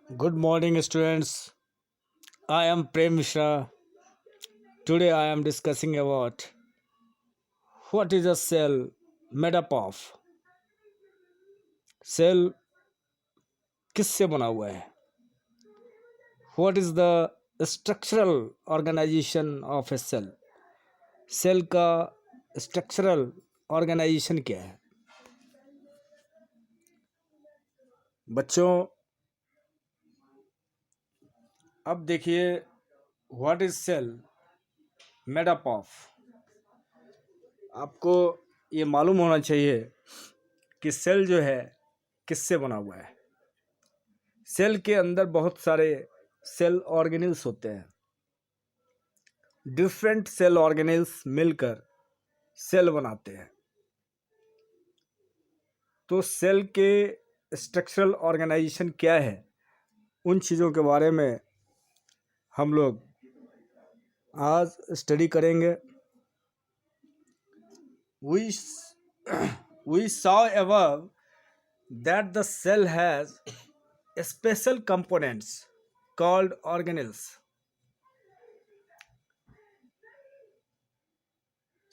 Good morning, students. I am Prem Mishra. Today I am discussing about what is a cell made up of. Cell किससे बना हुआ है? What is the structural organization of a cell? Cell का structural organisation क्या है? बच्चों, अब देखिए what is cell made up of. आपको ये मालूम होना चाहिए कि सेल जो है किससे बना हुआ है. सेल के अंदर बहुत सारे सेल ऑर्गेनेल्स होते हैं. डिफरेंट सेल ऑर्गेनेल्स मिलकर सेल बनाते हैं. तो सेल के स्ट्रक्चरल ऑर्गेनाइजेशन क्या है, उन चीज़ों के बारे में हम लोग आज स्टडी करेंगे. we saw above that the cell has special components called organelles.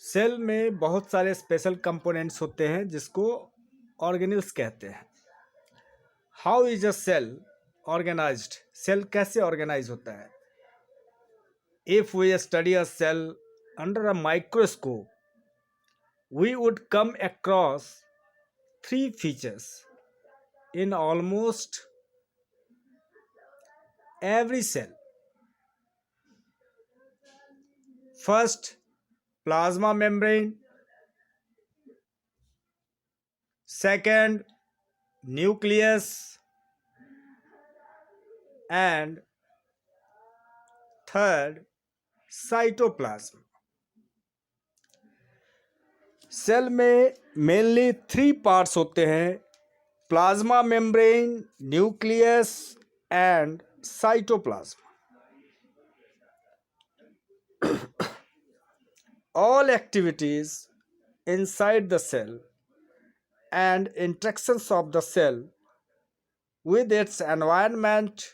Cell में बहुत सारे स्पेशल कंपोनेंट्स होते हैं जिसको ऑर्गेनेल्स कहते हैं. How is a cell organised? Cell कैसे ऑर्गेनाइज होता है? If we study a cell under a microscope we would come across three features in almost every cell. First, plasma membrane. Second, nucleus. And third, cytoplasm. Cell में mainly three parts होते हैं: plasma membrane, nucleus and cytoplasm. All activities inside the cell and interactions of the cell with its environment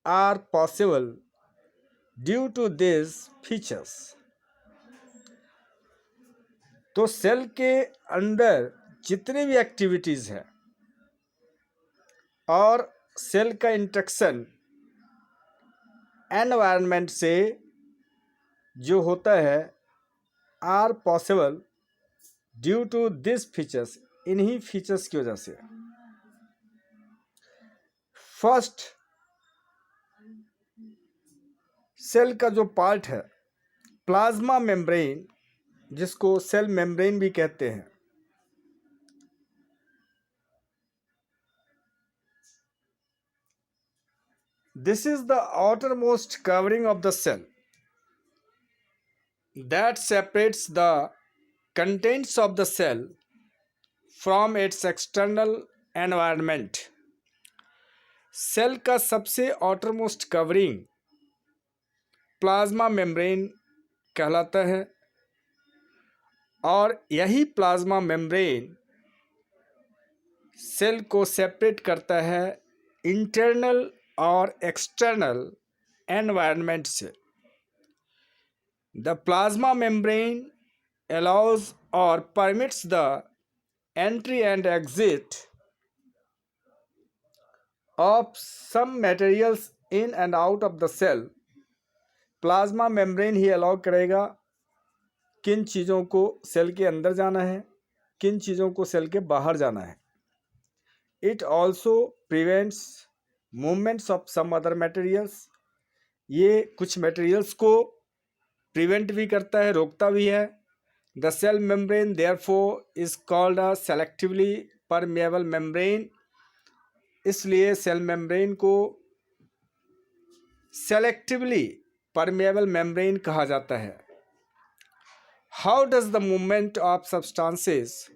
are possible due to these features. तो cell के अंदर जितने भी activities हैं और सेल का इंटरेक्शन एनवायरनमेंट से जो होता है are possible due to this features, इन्हीं फीचर्स की वजह से. फर्स्ट, सेल का जो पार्ट है प्लाज्मा मेम्ब्रेन, जिसको सेल मेम्ब्रेन भी कहते हैं. This is the outermost covering of the cell that separates the contents of the cell from its external environment. Cell का सबसे outermost कवरिंग प्लाज्मा मेम्ब्रेन कहलाता है और यही प्लाज्मा मेम्ब्रेन सेल को सेपरेट करता है इंटरनल और एक्सटर्नल एनवायरनमेंट से. The plasma membrane allows or permits the entry and exit of some materials in and out of the cell. Plasma membrane he allow करेगा किन चीज़ों को सेल के अंदर जाना है, किन चीज़ों को सेल के बाहर जाना है. It also prevents movements of some other materials. ये कुछ मटेरियल्स को प्रिवेंट भी करता है, रोकता भी है. The cell membrane therefore is called a selectively permeable membrane. इसलिए सेल मेम्ब्रेन को सेलेक्टिवली परमेएबल मेम्ब्रेन कहा जाता है. How does the movement of substances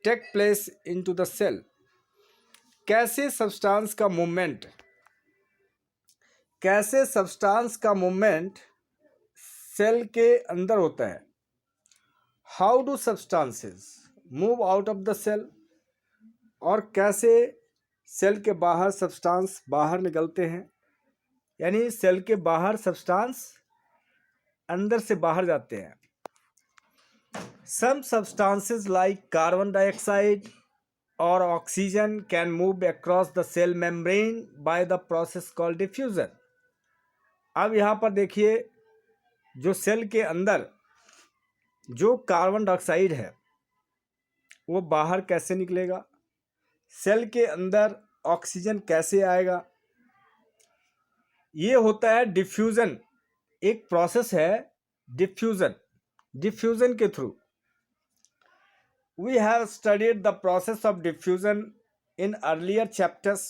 take place into the cell? कैसे सब्सटेंस का मूवमेंट सेल के अंदर होता है. How do substances move out of the cell? और कैसे सेल के बाहर सब्सटेंस बाहर निकलते हैं, यानी सेल के बाहर सब्सटेंस अंदर से बाहर जाते हैं। Some substances like carbon dioxide or oxygen can move across the cell membrane by the process called diffusion. अब यहाँ पर देखिए, जो सेल के अंदर जो कार्बन डाइऑक्साइड है वो बाहर कैसे निकलेगा, सेल के अंदर ऑक्सीजन कैसे आएगा, ये होता है डिफ्यूज़न। एक प्रोसेस है डिफ्यूज़न के through. We have studied the process of diffusion in earlier chapters.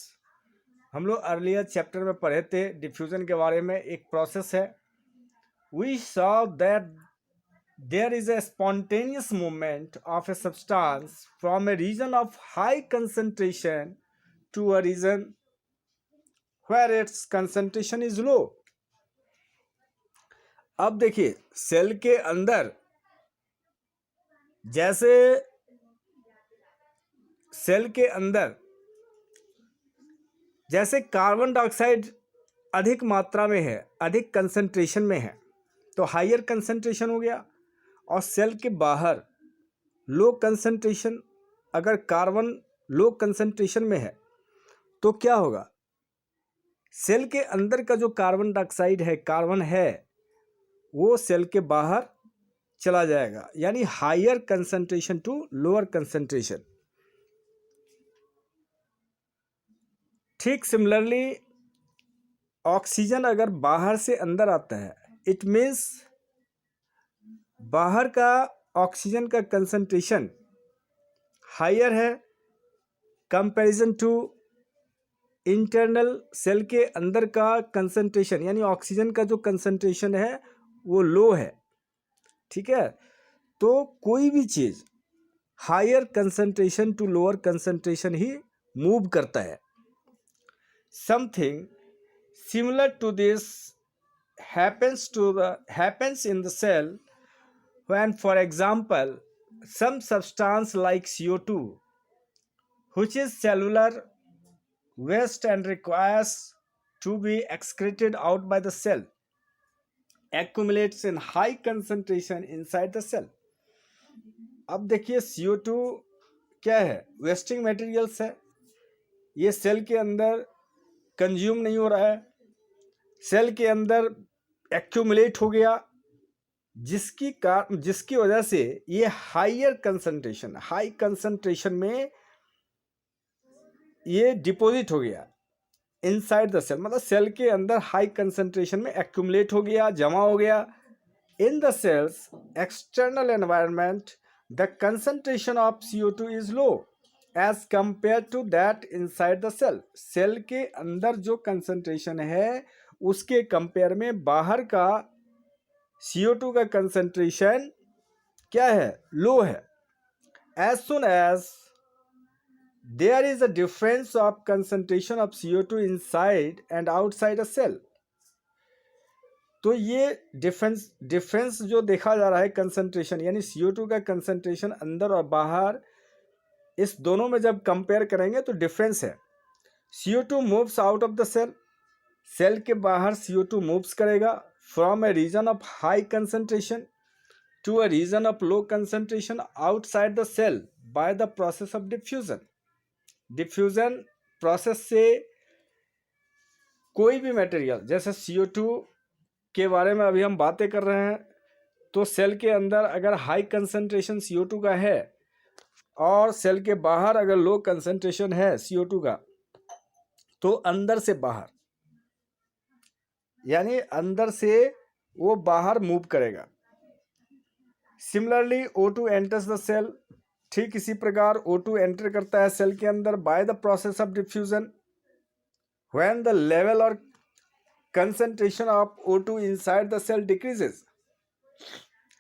हम लोग अर्लियर चैप्टर में पढ़े थे डिफ्यूज़न के बारे में। एक प्रोसेस है। We saw that there is a spontaneous movement of a substance from a region of high concentration to a region where its concentration is low. अब देखिए, सेल के अंदर जैसे सेल के अंदर जैसे कार्बन डाइऑक्साइड अधिक मात्रा में है, अधिक कंसंट्रेशन में है, तो हायर कंसंट्रेशन हो गया। और सेल के बाहर लो कंसंट्रेशन, अगर कार्बन लो कंसंट्रेशन में है तो क्या होगा, सेल के अंदर का जो कार्बन डाइऑक्साइड है, कार्बन है, वो सेल के बाहर चला जाएगा, यानी higher concentration to lower concentration. ठीक सिमिलरली ऑक्सीजन अगर बाहर से अंदर आता है, इट मीन्स बाहर का ऑक्सीजन का कंसंट्रेशन हायर है कंपैरिजन टू इंटरनल सेल के अंदर का कंसंट्रेशन, यानी ऑक्सीजन का जो कंसंट्रेशन है वो लो है। ठीक है, तो कोई भी चीज़ higher concentration to lower concentration ही मूव करता है। Something similar to this happens in the cell when, for example, some substance like CO2, which is cellular waste and requires to be excreted out by the cell, accumulates in high concentration inside the cell. अब देखिए, CO2 क्या है, wasting materials है। ये cell के अंदर consume नहीं हो रहा है, सेल के अंदर एक्यूमुलेट हो गया, जिसकी वजह से ये हाई कंसंट्रेशन में ये डिपॉजिट हो गया इनसाइड द सेल, मतलब सेल के अंदर हाई कंसंट्रेशन में एक्यूमुलेट हो गया, जमा हो गया। In the cells external environment the concentration of CO2 is low as compare to that inside the cell. Cell के अंदर जो कंसंट्रेशन है उसके कंपेयर में बाहर का CO2 का कंसंट्रेशन क्या है, लो है। As soon as there is a difference of concentration of CO2 inside and outside a cell, तो ये डिफरेंस जो देखा जा रहा है कंसंट्रेशन, यानी CO2 का कंसंट्रेशन अंदर और बाहर, इस दोनों में जब कंपेयर करेंगे तो डिफरेंस है। CO2 moves out of the cell, cell के बाहर CO2 मूव्स करेगा from a region of high concentration to a region of low concentration outside the cell by the process of diffusion. Diffusion process से कोई भी material, जैसे CO2 के बारे में अभी हम बातें कर रहे हैं, तो सेल के अंदर अगर हाई कंसंट्रेशन CO2 का है और सेल के बाहर अगर लो कंसंट्रेशन है CO2 का, तो अंदर से बाहर, यानी अंदर से वो बाहर मूव करेगा। Similarly O2 enters the cell, ठीक इसी प्रकार O2 एंटर करता है सेल के अंदर by the process of diffusion when the level और concentration of O2 inside the cell decreases.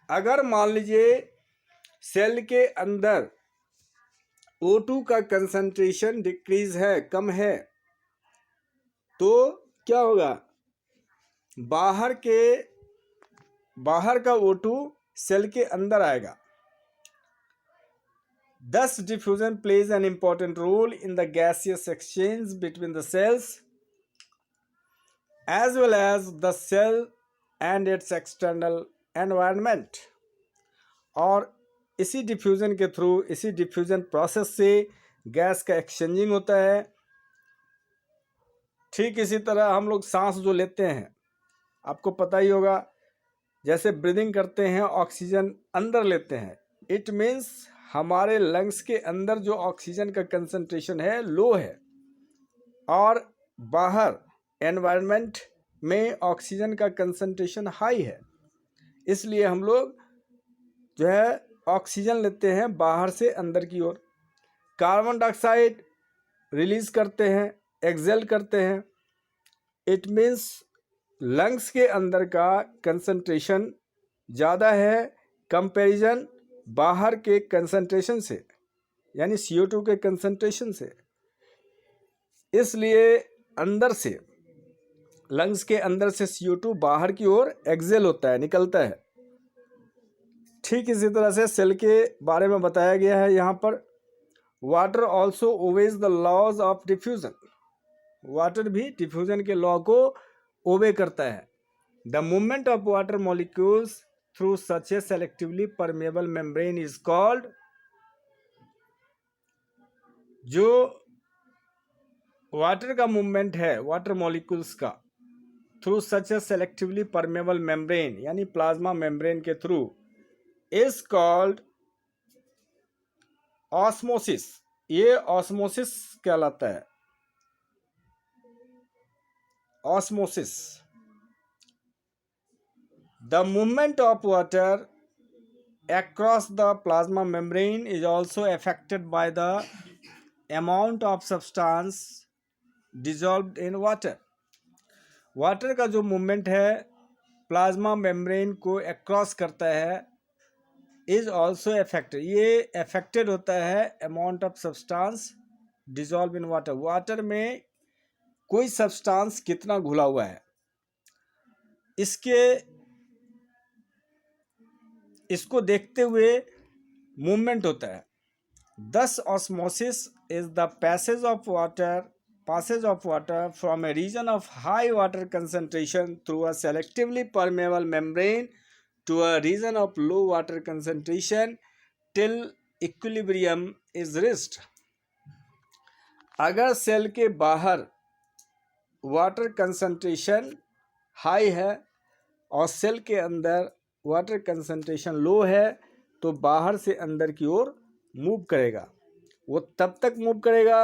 अगर मान लीजिए सेल के अंदर O2 का कंसंट्रेशन डिक्रीज है, कम है, तो क्या होगा, बाहर का O2 सेल के अंदर आएगा। Thus, diffusion plays an important role in the gaseous exchange between the cells as well as the cell and its external environment. और इसी डिफ्यूज़न के थ्रू, इसी डिफ्यूज़न प्रोसेस से गैस का एक्सचेंजिंग होता है। ठीक इसी तरह हम लोग सांस जो लेते हैं, आपको पता ही होगा, जैसे ब्रीदिंग करते हैं ऑक्सीजन अंदर लेते हैं, इट मीन्स हमारे लंग्स के अंदर जो ऑक्सीजन का कंसंट्रेशन है लो है, और बाहर एनवायरनमेंट में ऑक्सीजन का कंसंट्रेशन हाई है। इसलिए हम लोग जो है ऑक्सीजन लेते हैं बाहर से अंदर की ओर, कार्बन डाइऑक्साइड रिलीज करते हैं, एक्सेल करते हैं। इट मीन्स लंग्स के अंदर का कंसंट्रेशन ज़्यादा है कंपैरिजन बाहर के कंसंट्रेशन से, यानी CO2 के कंसंट्रेशन से। इसलिए अंदर से, लंग्स के अंदर से CO2 बाहर की ओर एक्सेल होता है, निकलता है। ठीक इसी तरह से सेल के बारे में बताया गया है यहाँ पर। Water also obeys the laws of diffusion. Water भी डिफ्यूजन के लॉ को ओबे करता है। The movement of water molecules through such a selectively permeable membrane is called, जो वाटर का मूवमेंट है वाटर मॉलिक्यूल्स का through such a selectively permeable membrane, यानी प्लाज्मा मेम्ब्रेन के थ्रू, इज कॉल्ड ऑस्मोसिस। ये ऑस्मोसिस कहलाता है, osmosis. The movement of water across the plasma membrane is also affected by the amount of substance dissolved in water. Water का जो movement है plasma membrane को across करता है, इज ऑल्सो अफेक्टेड, ये अफेक्टेड होता है amount of substance dissolve in water. Water में कोई सब्सटेंस कितना घुला हुआ है, इसको देखते हुए मूवमेंट होता है। Thus osmosis is the passage of water from a region of high water concentration through a selectively permeable membrane to a region of low water concentration till equilibrium is reached. अगर cell के बाहर water concentration high है और cell के अंदर water concentration लो है, तो बाहर से अंदर की ओर मूव करेगा। वो तब तक मूव करेगा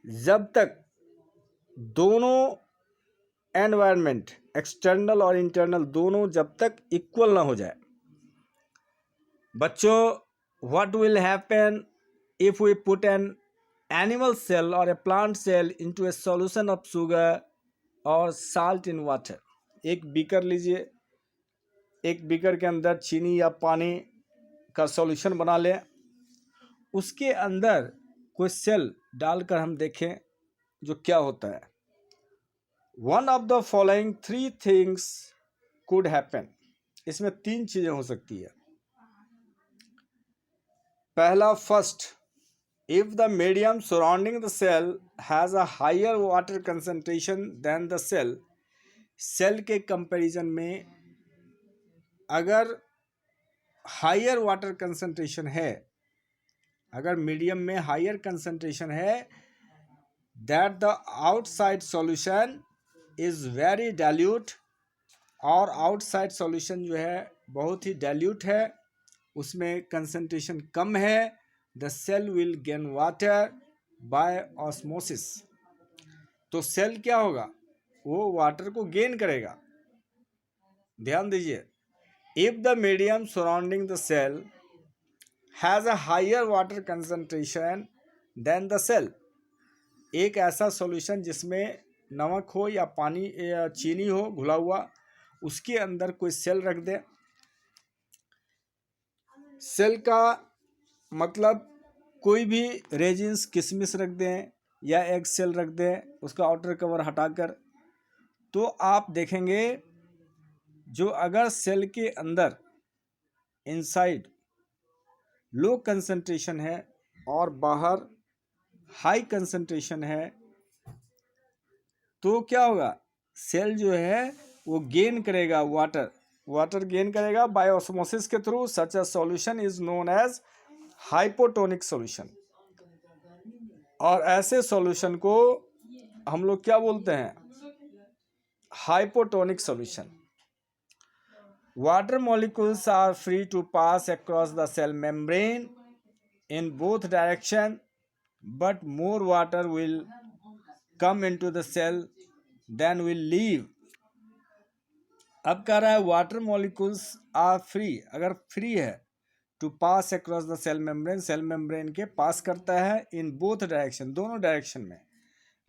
जब तक दोनों एनवायरनमेंट, एक्सटर्नल और इंटरनल दोनों, जब तक इक्वल ना हो जाए। बच्चों, what will happen if we put an animal cell और a plant cell into a solution of sugar और साल्ट इन वाटर। एक बीकर लीजिए, एक बीकर के अंदर चीनी या पानी का सॉल्यूशन बना लें, उसके अंदर कोई सेल डालकर हम देखें जो क्या होता है। One of the following 3 things could happen. इसमें 3 चीज़ें हो सकती है। पहला, first, if the medium surrounding the cell has a higher water concentration than the cell, cell के कंपैरिजन में अगर हायर वाटर कंसंट्रेशन है, अगर मीडियम में हायर कंसंट्रेशन है, that the outside solution is very dilute, और आउटसाइड सॉल्यूशन जो है बहुत ही डाइल्यूट है, उसमें कंसंट्रेशन कम है, the cell will gain water by osmosis. तो सेल क्या होगा, वो वाटर को गेन करेगा। ध्यान दीजिए, if the medium surrounding the cell has a higher water concentration than the cell, एक ऐसा सॉल्यूशन जिसमें नमक हो या पानी या चीनी हो घुला हुआ, उसके अंदर कोई सेल रख दे। सेल का मतलब कोई भी रेजिन्स, किशमिश रख दें या एग सेल रख दें, उसका आउटर कवर हटाकर, तो आप देखेंगे जो अगर सेल के अंदर इनसाइड लो कंसंट्रेशन है, और बाहर हाई कंसंट्रेशन है, तो क्या होगा, सेल जो है वो गेन करेगा वाटर गेन करेगा बाय ऑस्मोसिस के through. Such a solution is known as hypotonic solution. और ऐसे सॉल्यूशन को हम लोग क्या बोलते हैं, hypotonic solution. Water molecules are free to pass across the cell membrane in both direction, but more water will come into the cell than will leave। अब कह रहा है वाटर मॉलिक्यूल्स आर फ्री, अगर फ्री है, to pass across the cell membrane, cell membrane के pass करता है, in both direction, दोनों डायरेक्शन में,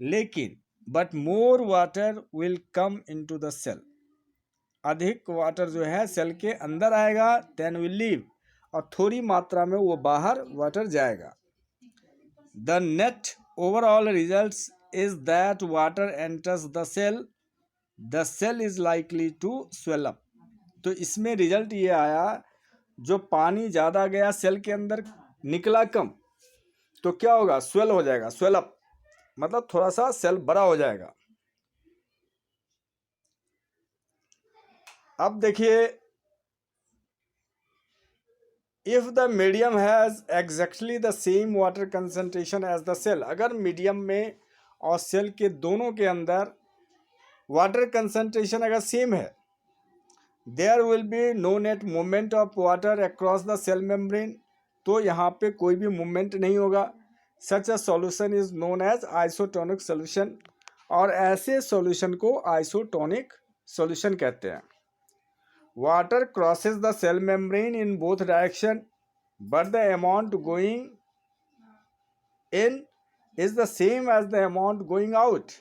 लेकिन but more water will come into the cell, अधिक वाटर जो है सेल के अंदर आएगा, देन विल लीव, और थोड़ी मात्रा में वो बाहर वाटर जाएगा। The net overall results is that water enters the cell is likely to swell up। तो इसमें रिजल्ट ये आया, जो पानी ज़्यादा गया सेल के अंदर, निकला कम, तो क्या होगा, स्वेल हो जाएगा, स्वेल अप मतलब थोड़ा सा सेल बड़ा हो जाएगा। अब देखिए, if the medium has exactly the same water concentration as the cell, अगर मीडियम में और सेल के दोनों के अंदर वाटर कंसंट्रेशन अगर सेम है, there will be no net movement of water across the cell membrane, तो यहाँ पे कोई भी मूवमेंट नहीं होगा। Such a solution is known as isotonic solution, और ऐसे सॉल्यूशन को आइसोटोनिक सॉल्यूशन कहते हैं। Water crosses the cell membrane in both direction, but the amount going in is the same as the amount going out.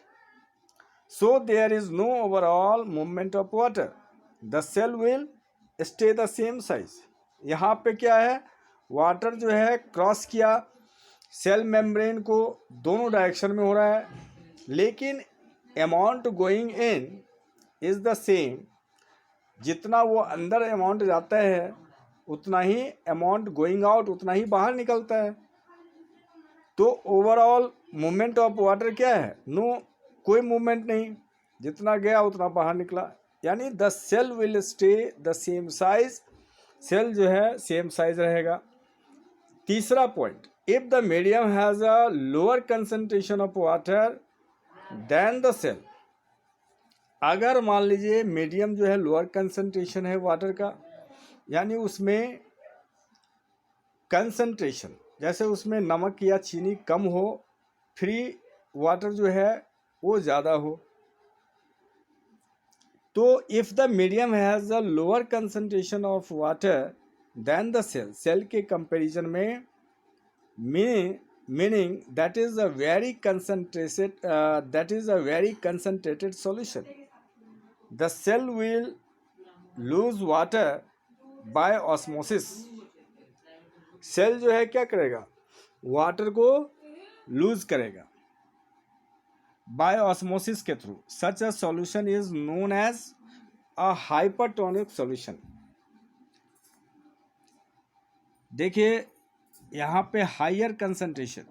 So there is no overall movement of water. The cell will stay the same size. यहाँ पे क्या है, water जो है cross किया cell membrane को, दोनों direction में हो रहा है, लेकिन amount going in is the same, जितना वो अंदर अमाउंट जाता है उतना ही अमाउंट गोइंग आउट, उतना ही बाहर निकलता है। तो ओवरऑल मूवमेंट ऑफ वाटर क्या है, नो, कोई मूवमेंट नहीं, जितना गया उतना बाहर निकला, यानी the cell will stay the same size, cell जो है सेम साइज रहेगा। तीसरा point, if the medium has a lower concentration of water than the cell, अगर मान लीजिए मीडियम जो है लोअर कंसंट्रेशन है वाटर का, यानी उसमें कंसंट्रेशन, जैसे उसमें नमक या चीनी कम हो, फ्री वाटर जो है वो ज़्यादा हो, तो if the medium has a lower concentration of water than the cell, cell के कंपैरिजन में, meaning that is a very concentrated solution, the cell will lose water by osmosis। Cell जो है क्या करेगा, वाटर को लूज करेगा by osmosis के through. Such a solution is known as a hypertonic solution. देखिए यहाँ पे higher concentration,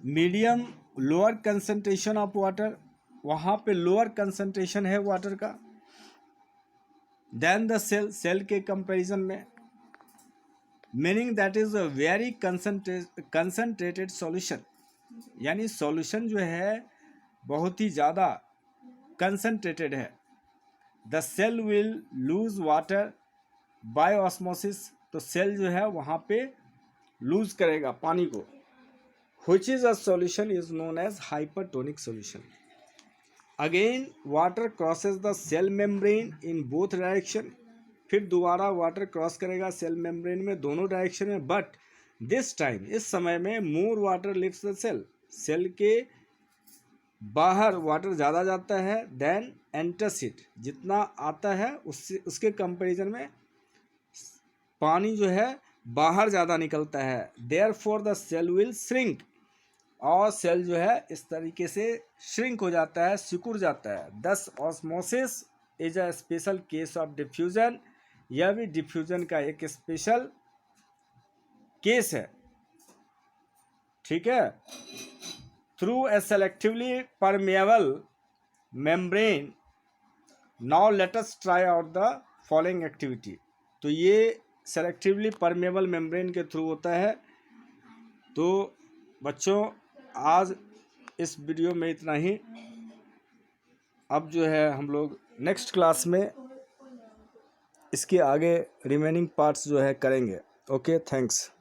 medium lower concentration of water, वहाँ पे लोअर कंसंट्रेशन है वाटर का देन द सेल, सेल के कंपैरिजन में, meaning that is a very concentrated solution, यानी सॉल्यूशन जो है बहुत ही ज़्यादा कंसंट्रेटेड है। The cell will lose water by osmosis, तो सेल जो है वहाँ पे लूज करेगा पानी को, which is a solution is known as hypertonic solution। Again water crosses the cell membrane in both direction, फिर दोबारा वाटर क्रॉस करेगा सेल मेम्ब्रेन में दोनों डायरेक्शन में, बट दिस टाइम, इस समय में, more water leaves the cell, cell के बाहर वाटर ज़्यादा जाता है, देन एंटर्स इट, जितना आता है उसके कंपैरिजन में पानी जो है बाहर ज़्यादा निकलता है। Therefore the cell will shrink, और सेल जो है इस तरीके से श्रिंक हो जाता है, सिकुड़ जाता है। Thus osmosis is a special case of diffusion, यह भी डिफ्यूजन का एक स्पेशल केस है। ठीक है। Through a selectively permeable membrane, now let us try out the following activity. तो ये सेलेक्टिवली परमेबल मेम्ब्रेन के थ्रू होता है। तो बच्चों आज इस वीडियो में इतना ही। अब जो है हम लोग नेक्स्ट क्लास में इसके आगे रिमेनिंग पार्ट्स जो है करेंगे। Okay, thanks.